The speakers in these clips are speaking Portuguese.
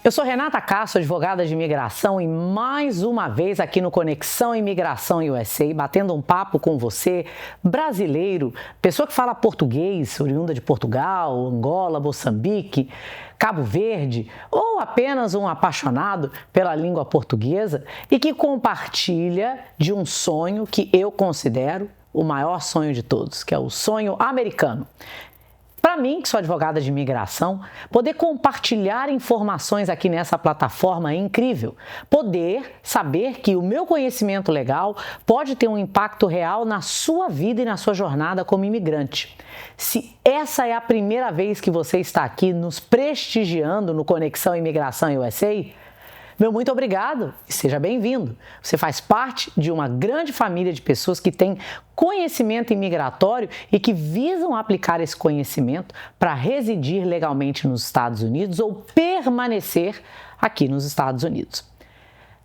Eu sou Renata Castro, advogada de imigração, e mais uma vez aqui no Conexão Imigração USA, batendo um papo com você, brasileiro, pessoa que fala português, oriunda de Portugal, Angola, Moçambique, Cabo Verde, ou apenas um apaixonado pela língua portuguesa e que compartilha de um sonho que eu considero o maior sonho de todos, que é o sonho americano. Para mim, que sou advogada de imigração, poder compartilhar informações aqui nessa plataforma é incrível. Poder saber que o meu conhecimento legal pode ter um impacto real na sua vida e na sua jornada como imigrante. Se essa é a primeira vez que você está aqui nos prestigiando no Conexão Imigração USA, meu muito obrigado e seja bem-vindo. Você faz parte de uma grande família de pessoas que têm conhecimento imigratório e que visam aplicar esse conhecimento para residir legalmente nos Estados Unidos ou permanecer aqui nos Estados Unidos.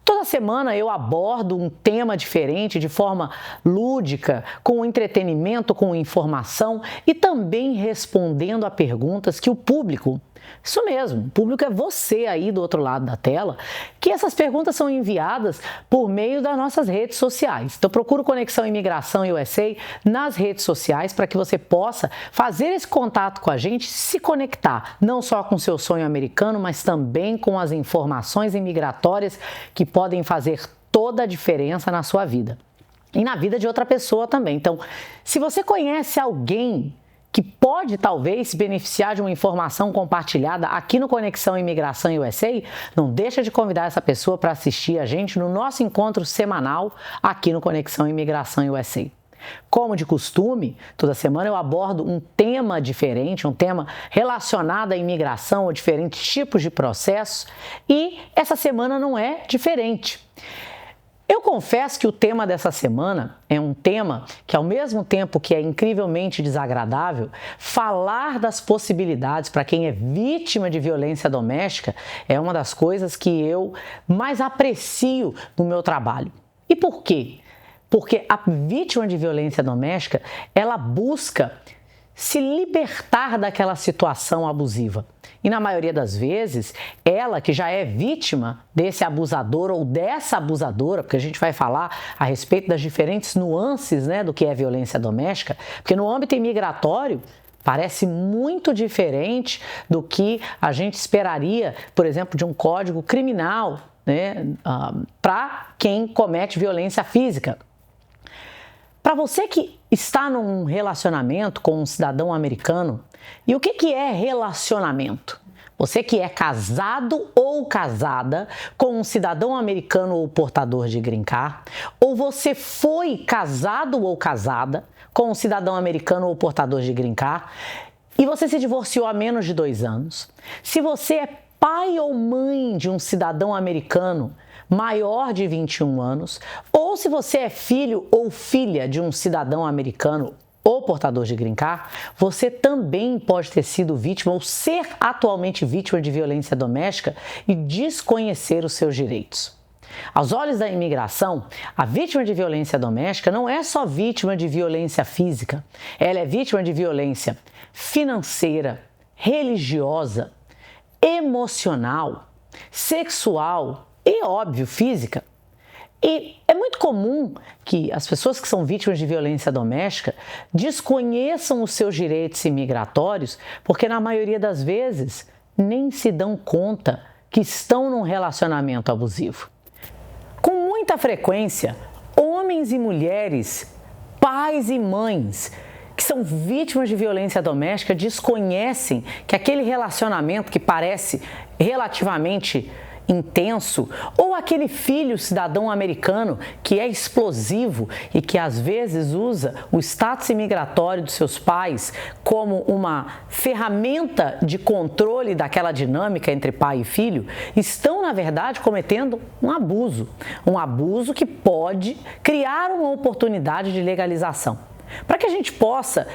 Toda semana eu abordo um tema diferente de forma lúdica, com entretenimento, com informação e também respondendo a perguntas que o público, isso mesmo, o público é você aí do outro lado da tela, que essas perguntas são enviadas por meio das nossas redes sociais. Então procura o Conexão Imigração USA nas redes sociais para que você possa fazer esse contato com a gente, se conectar não só com o seu sonho americano, mas também com as informações imigratórias que podem fazer toda a diferença na sua vida e na vida de outra pessoa também. Então, se você conhece alguém que pode talvez se beneficiar de uma informação compartilhada aqui no Conexão Imigração USA, não deixa de convidar essa pessoa para assistir a gente no nosso encontro semanal aqui no Conexão Imigração USA. Como de costume, toda semana eu abordo um tema diferente, um tema relacionado à imigração ou diferentes tipos de processos, e essa semana não é diferente. Eu confesso que o tema dessa semana é um tema que, ao mesmo tempo que é incrivelmente desagradável, falar das possibilidades para quem é vítima de violência doméstica é uma das coisas que eu mais aprecio no meu trabalho. E por quê? Porque a vítima de violência doméstica, ela busca se libertar daquela situação abusiva. E na maioria das vezes, ela que já é vítima desse abusador ou dessa abusadora, porque a gente vai falar a respeito das diferentes nuances, do que é violência doméstica, porque no âmbito imigratório parece muito diferente do que a gente esperaria, por exemplo, de um código criminal, para quem comete violência física. Para você que está num relacionamento com um cidadão americano, e o que é relacionamento? Você que é casado ou casada com um cidadão americano ou portador de green card, ou você foi casado ou casada com um cidadão americano ou portador de green card, e você se divorciou há menos de 2 anos, se você é pai ou mãe de um cidadão americano maior de 21 anos, ou se você é filho ou filha de um cidadão americano ou portador de green card, você também pode ter sido vítima ou ser atualmente vítima de violência doméstica e desconhecer os seus direitos. Aos olhos da imigração, a vítima de violência doméstica não é só vítima de violência física, ela é vítima de violência financeira, religiosa, emocional, sexual e, óbvio, física. E é muito comum que as pessoas que são vítimas de violência doméstica desconheçam os seus direitos imigratórios porque, na maioria das vezes, nem se dão conta que estão num relacionamento abusivo. Com muita frequência, homens e mulheres, pais e mães que são vítimas de violência doméstica desconhecem que aquele relacionamento que parece relativamente intenso, ou aquele filho cidadão americano que é explosivo e que às vezes usa o status imigratório dos seus pais como uma ferramenta de controle daquela dinâmica entre pai e filho, estão na verdade cometendo um abuso que pode criar uma oportunidade de legalização. para que a gente possa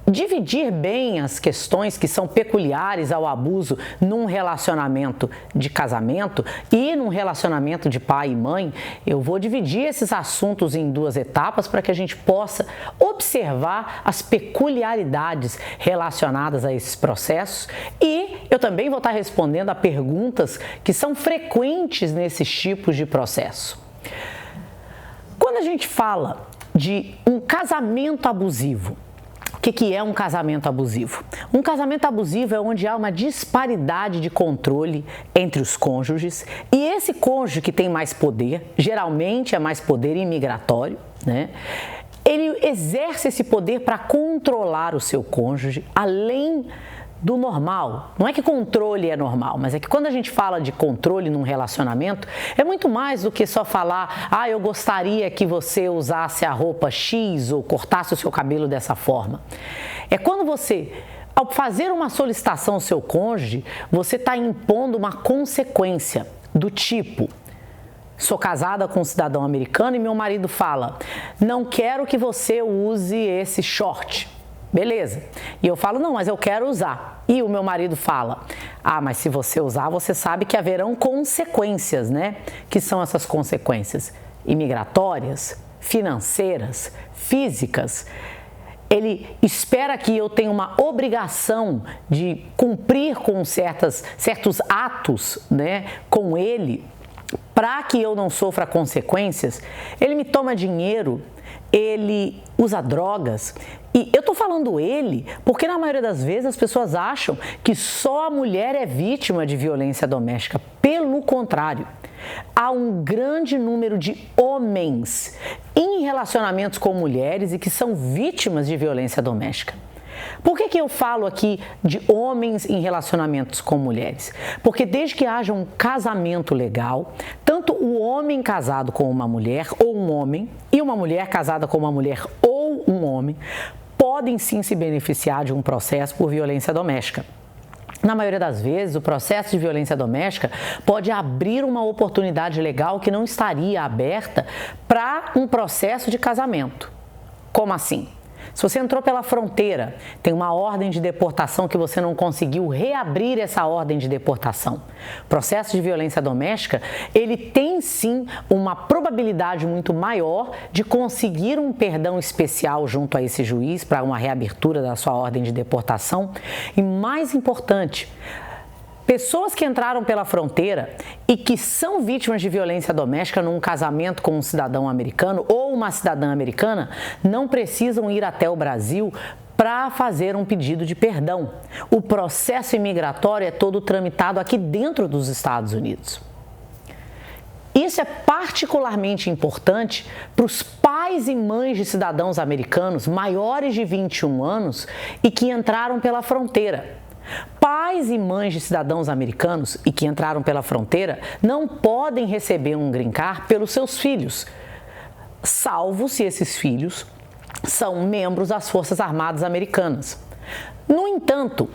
dividir bem as questões que são peculiares ao abuso num relacionamento de casamento e num relacionamento de pai e mãe. Eu vou dividir esses assuntos em duas etapas para que a gente possa observar as peculiaridades relacionadas a esses processos, e eu também vou estar respondendo a perguntas que são frequentes nesses tipos de processo. Quando a gente fala de um casamento abusivo, o que é um casamento abusivo? Um casamento abusivo é onde há uma disparidade de controle entre os cônjuges, e esse cônjuge que tem mais poder, geralmente é mais poder imigratório, né? Ele exerce esse poder para controlar o seu cônjuge além do normal. Não é que controle é normal, mas é que quando a gente fala de controle num relacionamento, é muito mais do que só falar: eu gostaria que você usasse a roupa X ou cortasse o seu cabelo dessa forma. É quando você, ao fazer uma solicitação ao seu cônjuge, você está impondo uma consequência do tipo: sou casada com um cidadão americano e meu marido fala: não quero que você use esse short. Beleza. E eu falo: não, mas eu quero usar. E o meu marido fala: mas se você usar, você sabe que haverão consequências, né? Que são essas consequências? Imigratórias, financeiras, físicas. Ele espera que eu tenha uma obrigação de cumprir com certos atos, né, com ele, para que eu não sofra consequências. Ele me toma dinheiro, ele usa drogas. E eu tô falando ele porque na maioria das vezes as pessoas acham que só a mulher é vítima de violência doméstica. Pelo contrário, há um grande número de homens em relacionamentos com mulheres e que são vítimas de violência doméstica. Por que eu falo aqui de homens em relacionamentos com mulheres? Porque desde que haja um casamento legal, tanto o homem casado com uma mulher ou um homem e uma mulher casada com uma mulher ou um homem podem sim se beneficiar de um processo por violência doméstica. Na maioria das vezes, o processo de violência doméstica pode abrir uma oportunidade legal que não estaria aberta para um processo de casamento. Como assim? Se você entrou pela fronteira, tem uma ordem de deportação que você não conseguiu reabrir essa ordem de deportação. O processo de violência doméstica, ele tem sim uma probabilidade muito maior de conseguir um perdão especial junto a esse juiz para uma reabertura da sua ordem de deportação. E mais importante, pessoas que entraram pela fronteira e que são vítimas de violência doméstica num casamento com um cidadão americano ou uma cidadã americana não precisam ir até o Brasil para fazer um pedido de perdão. O processo imigratório é todo tramitado aqui dentro dos Estados Unidos. Isso é particularmente importante para os pais e mães de cidadãos americanos maiores de 21 anos e que entraram pela fronteira. Pais e mães de cidadãos americanos e que entraram pela fronteira não podem receber um green card pelos seus filhos, salvo se esses filhos são membros das Forças Armadas Americanas. No entanto,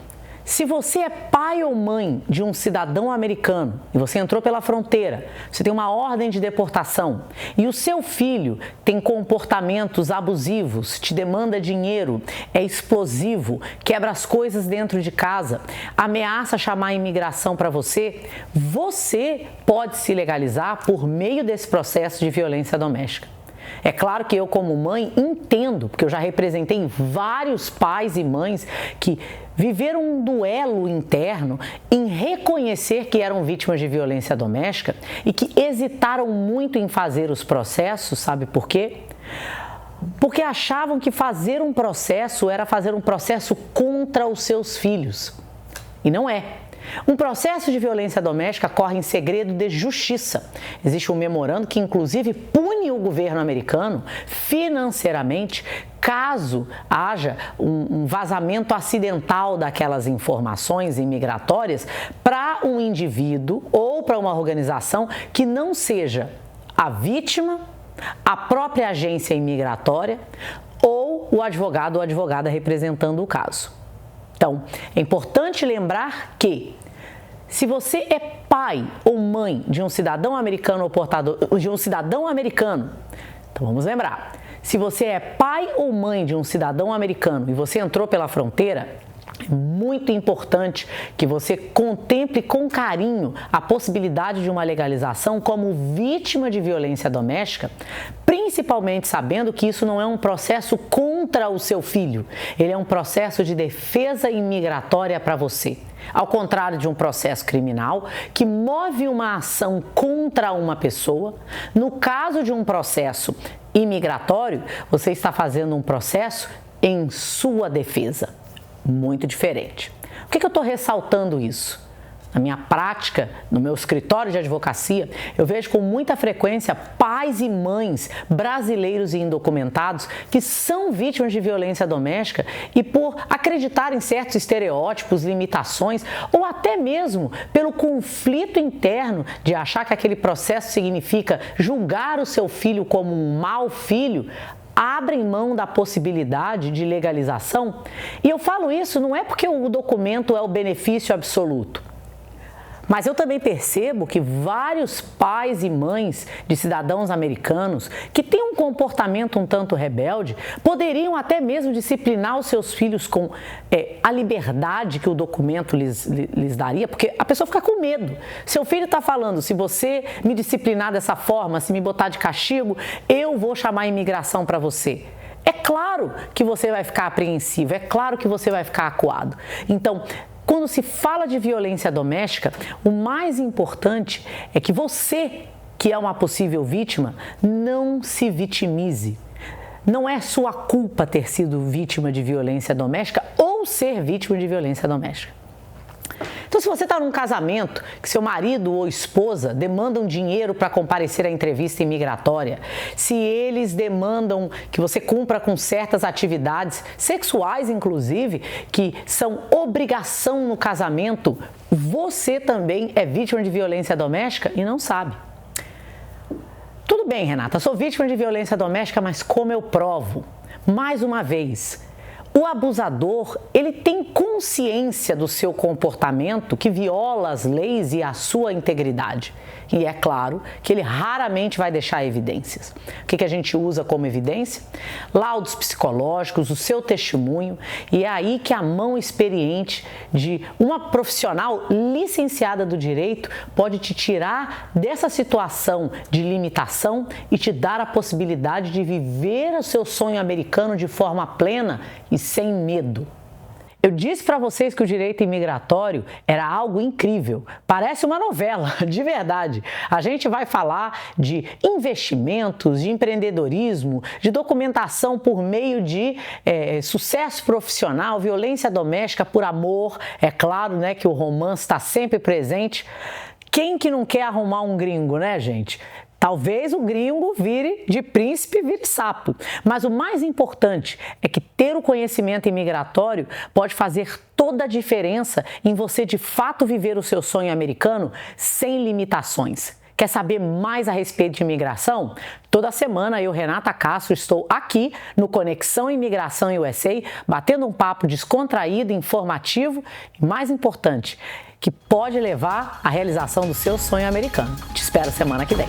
se você é pai ou mãe de um cidadão americano e você entrou pela fronteira, você tem uma ordem de deportação e o seu filho tem comportamentos abusivos, te demanda dinheiro, é explosivo, quebra as coisas dentro de casa, ameaça chamar a imigração para você, você pode se legalizar por meio desse processo de violência doméstica. É claro que eu, como mãe, entendo, porque eu já representei vários pais e mães que viveram um duelo interno em reconhecer que eram vítimas de violência doméstica e que hesitaram muito em fazer os processos, sabe por quê? Porque achavam que fazer um processo era fazer um processo contra os seus filhos. E não é. Um processo de violência doméstica corre em segredo de justiça. Existe um memorando que, inclusive, pune o governo americano financeiramente caso haja um vazamento acidental daquelas informações imigratórias para um indivíduo ou para uma organização que não seja a vítima, a própria agência imigratória ou o advogado ou advogada representando o caso. Então, é importante lembrar que se você é pai ou mãe de um cidadão americano ou portador de um cidadão americano, então vamos lembrar, Se você é pai ou mãe de um cidadão americano e você entrou pela fronteira, é muito importante que você contemple com carinho a possibilidade de uma legalização como vítima de violência doméstica, principalmente sabendo que isso não é um processo contra o seu filho, ele é um processo de defesa imigratória para você. Ao contrário de um processo criminal que move uma ação contra uma pessoa, no caso de um processo imigratório, você está fazendo um processo em sua defesa. Muito diferente. Por que eu estou ressaltando isso? Na minha prática, no meu escritório de advocacia, eu vejo com muita frequência pais e mães brasileiros e indocumentados que são vítimas de violência doméstica e por acreditar em certos estereótipos, limitações ou até mesmo pelo conflito interno de achar que aquele processo significa julgar o seu filho como um mau filho, abrem mão da possibilidade de legalização. E eu falo isso não é porque o documento é o benefício absoluto, mas eu também percebo que vários pais e mães de cidadãos americanos que têm um comportamento um tanto rebelde poderiam até mesmo disciplinar os seus filhos com a liberdade que o documento lhes daria, porque a pessoa fica com medo. Seu filho está falando, se você me disciplinar dessa forma, se me botar de castigo, eu vou chamar a imigração para você. É claro que você vai ficar apreensivo, é claro que você vai ficar acuado. Então, quando se fala de violência doméstica, o mais importante é que você, que é uma possível vítima, não se vitimize. Não é sua culpa ter sido vítima de violência doméstica ou ser vítima de violência doméstica. Então, se você está num casamento que seu marido ou esposa demandam dinheiro para comparecer à entrevista imigratória, se eles demandam que você cumpra com certas atividades sexuais, inclusive, que são obrigação no casamento, você também é vítima de violência doméstica e não sabe. Tudo bem, Renata, sou vítima de violência doméstica, mas como eu provo? Mais uma vez, o abusador, ele tem consciência do seu comportamento que viola as leis e a sua integridade. E é claro que ele raramente vai deixar evidências. O que a gente usa como evidência? Laudos psicológicos, o seu testemunho, e é aí que a mão experiente de uma profissional licenciada do direito pode te tirar dessa situação de limitação e te dar a possibilidade de viver o seu sonho americano de forma plena e sem medo. Eu disse para vocês que o direito imigratório era algo incrível, parece uma novela, de verdade. A gente vai falar de investimentos, de empreendedorismo, de documentação por meio de sucesso profissional, violência doméstica por amor, é claro, né, que o romance está sempre presente. Quem que não quer arrumar um gringo, né, gente? Talvez o gringo vire de príncipe, vire sapo. Mas o mais importante é que ter o conhecimento imigratório pode fazer toda a diferença em você de fato viver o seu sonho americano sem limitações. Quer saber mais a respeito de imigração? Toda semana eu, Renata Castro, estou aqui no Conexão Imigração USA, batendo um papo descontraído, informativo e, mais importante, que pode levar à realização do seu sonho americano. Te espero semana que vem.